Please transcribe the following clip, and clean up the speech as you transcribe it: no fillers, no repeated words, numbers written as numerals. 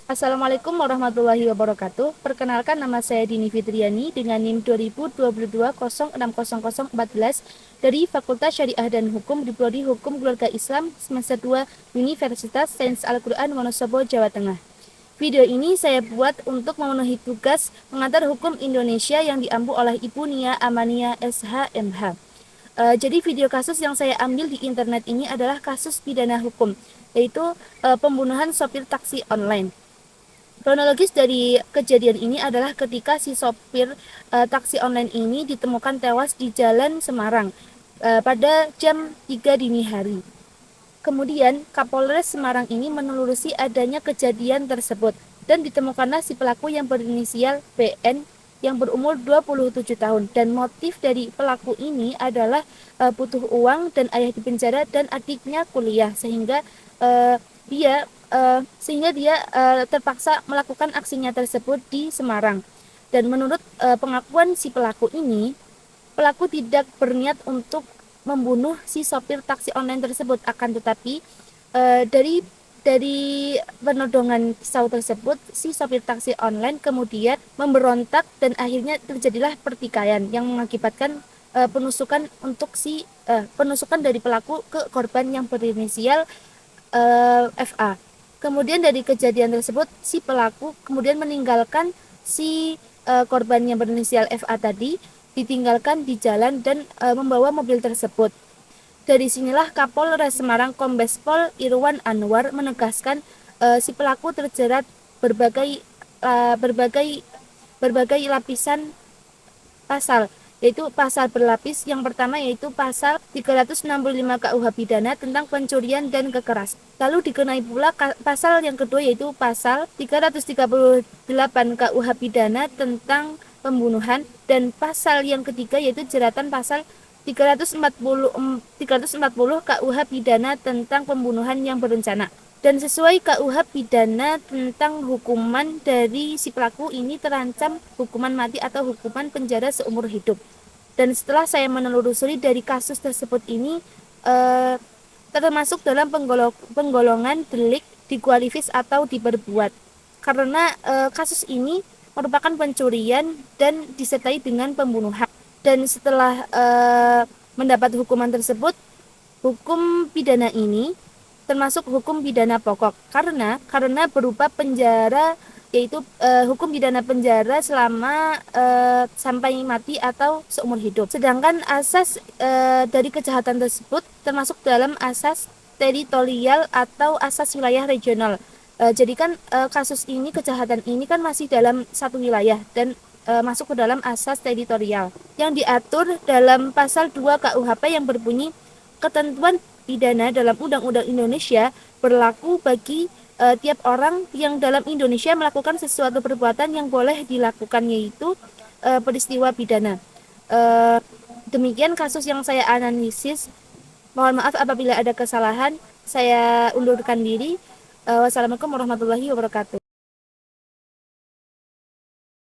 Assalamualaikum warahmatullahi wabarakatuh. Perkenalkan, nama saya Dini Fitriani dengan NIM 2022 dari Fakultas Syariah dan Hukum di Prodi Hukum Keluarga Islam semester 2 Universitas Sains Al-Quran Wonosobo, Jawa Tengah. Video ini saya buat untuk memenuhi tugas pengantar hukum Indonesia yang diampu oleh Ibu Nia Amania SHMH. Jadi video kasus yang saya ambil di internet ini adalah kasus pidana hukum, yaitu pembunuhan sopir taksi online. Kronologis dari kejadian ini adalah ketika si sopir taksi online ini ditemukan tewas di Jalan Semarang pada jam 3 dini hari. Kemudian Kapolres Semarang ini menelusuri adanya kejadian tersebut dan ditemukanlah si pelaku yang berinisial PN yang berumur 27 tahun, dan motif dari pelaku ini adalah butuh uang dan ayah di penjara dan adiknya kuliah, sehingga dia terpaksa melakukan aksinya tersebut di Semarang. Dan menurut pengakuan si pelaku ini, pelaku tidak berniat untuk membunuh si sopir taksi online tersebut, akan tetapi dari penodongan pisau tersebut, si sopir taksi online kemudian memberontak dan akhirnya terjadilah pertikaian yang mengakibatkan penusukan penusukan dari pelaku ke korban yang berinisial FA. Kemudian dari kejadian tersebut, si pelaku kemudian meninggalkan si korban yang berinisial FA tadi, ditinggalkan di jalan dan membawa mobil tersebut. Dari sinilah Kapolres Semarang Kombes Pol Irwan Anwar menegaskan si pelaku terjerat berbagai lapisan pasal, yaitu pasal berlapis. Yang pertama yaitu pasal 365 KUH pidana tentang pencurian dan kekerasan. Lalu dikenai pula pasal yang kedua yaitu pasal 338 KUH pidana tentang pembunuhan, dan pasal yang ketiga yaitu jeratan pasal 340 KUH pidana tentang pembunuhan yang berencana. Dan sesuai KUH pidana tentang hukuman dari si pelaku ini terancam hukuman mati atau hukuman penjara seumur hidup. Dan setelah saya menelusuri dari kasus tersebut ini, termasuk dalam penggolongan delik dikualifis atau diperbuat, karena kasus ini merupakan pencurian dan disertai dengan pembunuhan. Dan setelah mendapat hukuman tersebut, hukum pidana ini termasuk hukum pidana pokok karena berupa penjara, yaitu hukum pidana penjara selama sampai mati atau seumur hidup. Sedangkan asas dari kejahatan tersebut termasuk dalam asas teritorial atau asas wilayah regional. Jadi kan kasus ini, kejahatan ini kan masih dalam satu wilayah dan masuk ke dalam asas teritorial yang diatur dalam pasal 2 KUHP yang berbunyi, ketentuan pidana dalam Undang-Undang Indonesia berlaku bagi tiap orang yang dalam Indonesia melakukan sesuatu perbuatan yang boleh dilakukan, yaitu peristiwa pidana. Demikian kasus yang saya analisis. Mohon maaf apabila ada kesalahan. Saya undurkan diri. Wassalamualaikum warahmatullahi wabarakatuh.